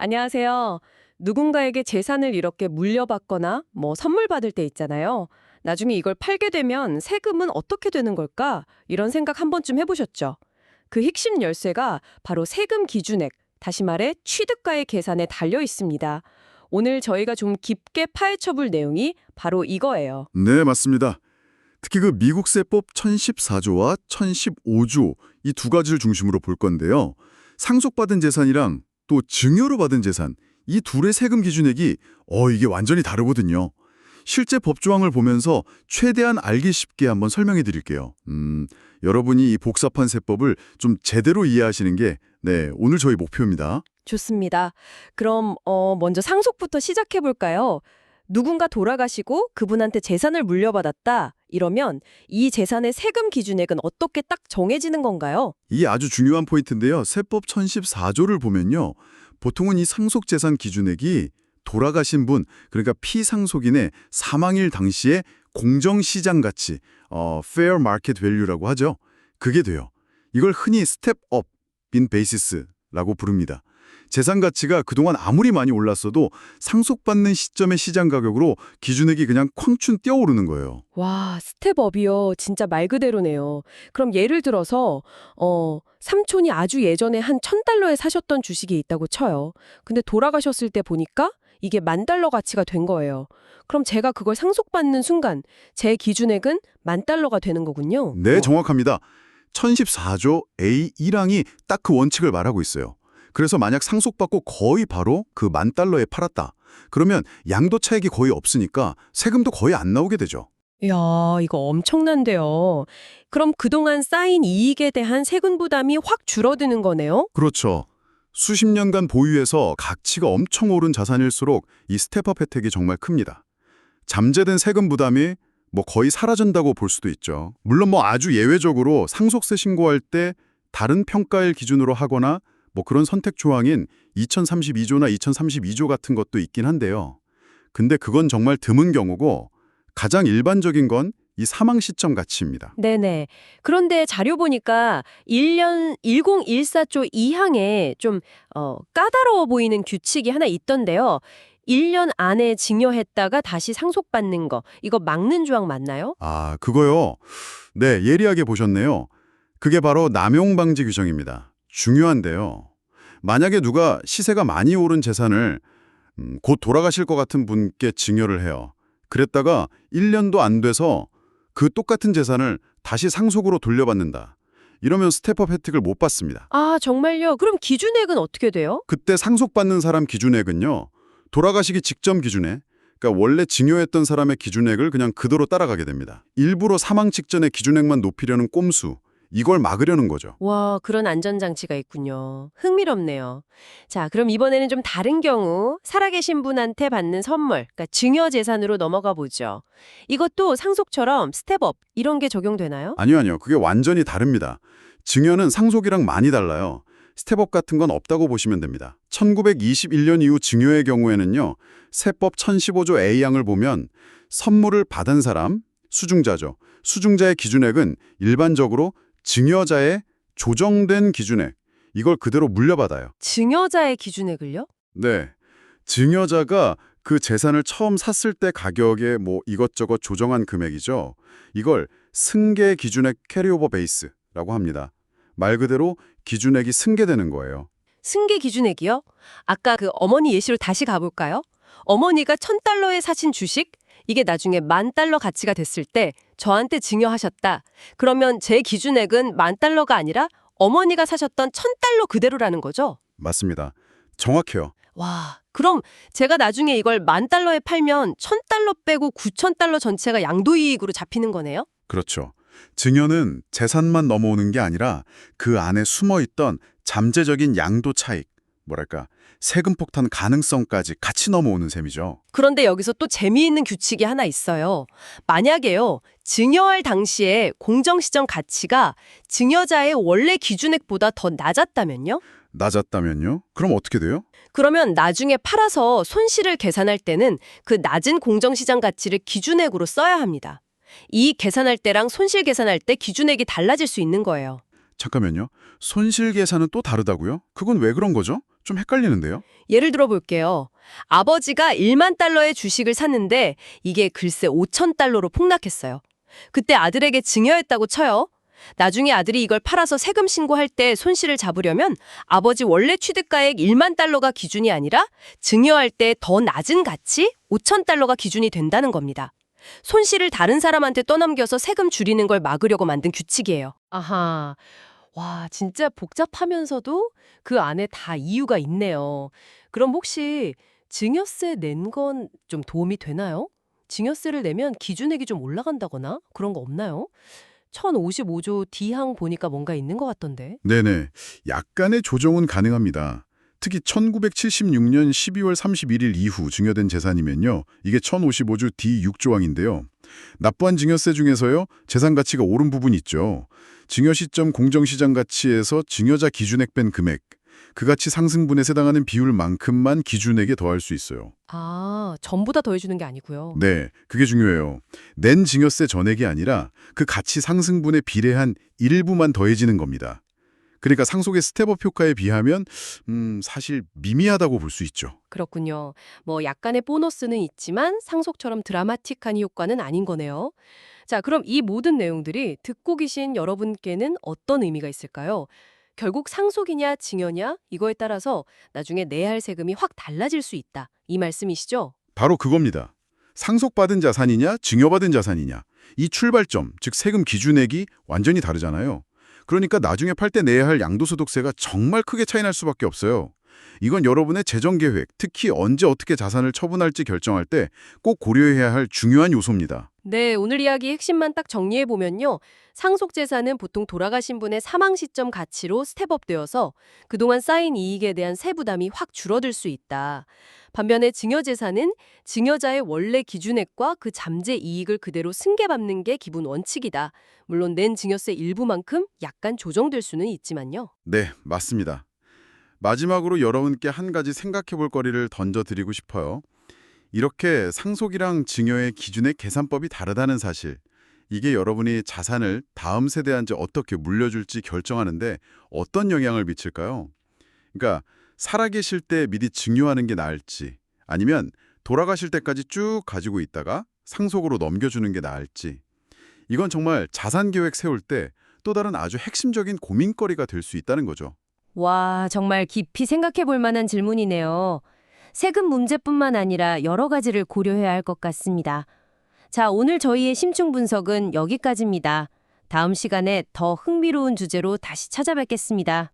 안녕하세요. 누군가에게 재산을 이렇게 물려받거나 선물 받을 때 있잖아요. 나중에 이걸 팔게 되면 세금은 어떻게 되는 걸까? 이런 생각 한 번쯤 해보셨죠? 그 핵심 열쇠가 바로 세금 기준액, 다시 말해 취득가의 계산에 달려 있습니다. 오늘 저희가 좀 깊게 파헤쳐 볼 내용이 바로 이거예요. 네, 맞습니다. 특히 그 미국 세법 1014조와 1015조 이 두 가지를 중심으로 볼 건데요. 상속받은 재산이랑 또 증여로 받은 재산, 이 둘의 세금 기준액이 이게 완전히 다르거든요. 실제 법조항을 보면서 최대한 알기 쉽게 한번 설명해 드릴게요. 여러분이 이 복잡한 세법을 좀 제대로 이해하시는 게 오늘 저희 목표입니다. 좋습니다. 그럼 먼저 상속부터 시작해 볼까요? 누군가 돌아가시고 그분한테 재산을 물려받았다. 이러면 이 재산의 세금 기준액은 어떻게 딱 정해지는 건가요? 이 아주 중요한 포인트인데요. 세법 1014조를 보면요. 보통은 이 상속재산 기준액이 돌아가신 분, 그러니까 피상속인의 사망일 당시에 공정시장 가치, fair market value라고 하죠. 그게 돼요. 이걸 흔히 step up in basis라고 부릅니다. 재산 가치가 그동안 아무리 많이 올랐어도 상속받는 시점의 시장 가격으로 기준액이 그냥 쾅춘 뛰어오르는 거예요. 와, 스텝업이요. 진짜 말 그대로네요. 그럼 예를 들어서 삼촌이 아주 예전에 한 1,000달러에 사셨던 주식이 있다고 쳐요. 근데 돌아가셨을 때 보니까 이게 10,000달러 가치가 된 거예요. 그럼 제가 그걸 상속받는 순간 제 기준액은 10,000달러가 되는 거군요. 네, 정확합니다. 1014조 A1항이 딱 그 원칙을 말하고 있어요. 그래서 만약 상속받고 거의 바로 그 10,000달러에 팔았다. 그러면 양도 차익이 거의 없으니까 세금도 거의 안 나오게 되죠. 이야, 이거 엄청난데요. 그럼 그동안 쌓인 이익에 대한 세금 부담이 확 줄어드는 거네요? 그렇죠. 수십 년간 보유해서 가치가 엄청 오른 자산일수록 이 스텝업 혜택이 정말 큽니다. 잠재된 세금 부담이 거의 사라진다고 볼 수도 있죠. 물론 아주 예외적으로 상속세 신고할 때 다른 평가일 기준으로 하거나 그런 선택 조항인 2032조나 2032조 같은 것도 있긴 한데요. 근데 그건 정말 드문 경우고 가장 일반적인 건 이 사망 시점 가치입니다. 네네. 그런데 자료 보니까 1014조 2항에 좀 까다로워 보이는 규칙이 하나 있던데요. 1년 안에 증여했다가 다시 상속받는 거, 이거 막는 조항 맞나요? 아, 그거요? 네, 예리하게 보셨네요. 그게 바로 남용 방지 규정입니다. 중요한데요. 만약에 누가 시세가 많이 오른 재산을 곧 돌아가실 것 같은 분께 증여를 해요. 그랬다가 1년도 안 돼서 그 똑같은 재산을 다시 상속으로 돌려받는다. 이러면 스텝업 혜택을 못 받습니다. 아, 정말요? 그럼 기준액은 어떻게 돼요? 그때 상속받는 사람 기준액은요. 돌아가시기 직전 기준에, 그러니까 원래 증여했던 사람의 기준액을 그냥 그대로 따라가게 됩니다. 일부러 사망 직전에 기준액만 높이려는 꼼수, 이걸 막으려는 거죠. 와, 그런 안전장치가 있군요. 흥미롭네요. 자, 그럼 이번에는 좀 다른 경우 살아계신 분한테 받는 선물, 그러니까 증여재산으로 넘어가 보죠. 이것도 상속처럼 스텝업 이런 게 적용되나요? 아니요. 그게 완전히 다릅니다. 증여는 상속이랑 많이 달라요. 스텝업 같은 건 없다고 보시면 됩니다. 1921년 이후 증여의 경우에는요. 세법 1015조 A항을 보면 선물을 받은 사람, 수중자죠. 수중자의 기준액은 일반적으로 증여자의 조정된 기준액, 이걸 그대로 물려받아요. 증여자의 기준액을요? 네. 증여자가 그 재산을 처음 샀을 때 가격에 이것저것 조정한 금액이죠. 이걸 승계 기준액 캐리오버 베이스라고 합니다. 말 그대로 기준액이 승계되는 거예요. 승계 기준액이요? 아까 그 어머니 예시로 다시 가볼까요? 어머니가 1,000달러에 사신 주식, 이게 나중에 10,000달러 가치가 됐을 때 저한테 증여하셨다. 그러면 제 기준액은 10,000달러가 아니라 어머니가 사셨던 1,000달러 그대로라는 거죠? 맞습니다. 정확해요. 와, 그럼 제가 나중에 이걸 10,000달러에 팔면 1,000달러 빼고 9,000달러 전체가 양도이익으로 잡히는 거네요? 그렇죠. 증여는 재산만 넘어오는 게 아니라 그 안에 숨어있던 잠재적인 양도 차익, 세금 폭탄 가능성까지 같이 넘어오는 셈이죠. 그런데 여기서 또 재미있는 규칙이 하나 있어요. 만약에요, 증여할 당시에 공정시정 가치가 증여자의 원래 기준액보다 더 낮았다면요? 낮았다면요? 그럼 어떻게 돼요? 그러면 나중에 팔아서 손실을 계산할 때는 그 낮은 공정시장 가치를 기준액으로 써야 합니다. 이 계산할 때랑 손실 계산할 때 기준액이 달라질 수 있는 거예요. 잠깐만요. 손실 계산은 또 다르다고요? 그건 왜 그런 거죠? 좀 헷갈리는데요? 예를 들어 볼게요. 아버지가 1만 달러의 주식을 샀는데 이게 글쎄 5천 달러로 폭락했어요. 그때 아들에게 증여했다고 쳐요. 나중에 아들이 이걸 팔아서 세금 신고할 때 손실을 잡으려면 아버지 원래 취득가액 1만 달러가 기준이 아니라 증여할 때 더 낮은 가치 5천 달러가 기준이 된다는 겁니다. 손실을 다른 사람한테 떠넘겨서 세금 줄이는 걸 막으려고 만든 규칙이에요. 아하. 와, 진짜 복잡하면서도 그 안에 다 이유가 있네요. 그럼 혹시 증여세 낸 건 좀 도움이 되나요? 증여세를 내면 기준액이 좀 올라간다거나 그런 거 없나요? 1055조 D항 보니까 뭔가 있는 것 같던데. 네네. 약간의 조정은 가능합니다. 특히 1976년 12월 31일 이후 증여된 재산이면요. 이게 1055조 D6조항인데요. 납부한 증여세 중에서요. 재산 가치가 오른 부분이 있죠. 증여 시점 공정시장 가치에서 증여자 기준액 뺀 금액, 그 가치 상승분에 해당하는 비율만큼만 기준액에 더할 수 있어요. 아, 전부 다 더해주는 게 아니고요. 네, 그게 중요해요. 낸 증여세 전액이 아니라 그 가치 상승분에 비례한 일부만 더해지는 겁니다. 그러니까 상속의 스텝업 효과에 비하면 사실 미미하다고 볼 수 있죠. 그렇군요. 뭐 약간의 보너스는 있지만 상속처럼 드라마틱한 효과는 아닌 거네요. 자, 그럼 이 모든 내용들이 듣고 계신 여러분께는 어떤 의미가 있을까요? 결국 상속이냐 증여냐 이거에 따라서 나중에 내야 할 세금이 확 달라질 수 있다. 이 말씀이시죠? 바로 그겁니다. 상속받은 자산이냐 증여받은 자산이냐 이 출발점, 즉 세금 기준액이 완전히 다르잖아요. 그러니까 나중에 팔 때 내야 할 양도소득세가 정말 크게 차이 날 수밖에 없어요. 이건 여러분의 재정계획, 특히 언제 어떻게 자산을 처분할지 결정할 때 꼭 고려해야 할 중요한 요소입니다. 네, 오늘 이야기 핵심만 딱 정리해 보면요. 상속 재산은 보통 돌아가신 분의 사망 시점 가치로 스텝업되어서 그동안 쌓인 이익에 대한 세부담이 확 줄어들 수 있다. 반면에 증여 재산은 증여자의 원래 기준액과 그 잠재 이익을 그대로 승계받는 게 기본 원칙이다. 물론 낸 증여세 일부만큼 약간 조정될 수는 있지만요. 네, 맞습니다. 마지막으로 여러분께 한 가지 생각해 볼 거리를 던져드리고 싶어요. 이렇게 상속이랑 증여의 기준의 계산법이 다르다는 사실, 이게 여러분이 자산을 다음 세대한테 어떻게 물려줄지 결정하는데 어떤 영향을 미칠까요? 그러니까 살아계실 때 미리 증여하는 게 나을지, 아니면 돌아가실 때까지 쭉 가지고 있다가 상속으로 넘겨주는 게 나을지, 이건 정말 자산 계획 세울 때 또 다른 아주 핵심적인 고민거리가 될 수 있다는 거죠. 와, 정말 깊이 생각해 볼 만한 질문이네요. 세금 문제뿐만 아니라 여러 가지를 고려해야 할 것 같습니다. 자, 오늘 저희의 심층 분석은 여기까지입니다. 다음 시간에 더 흥미로운 주제로 다시 찾아뵙겠습니다.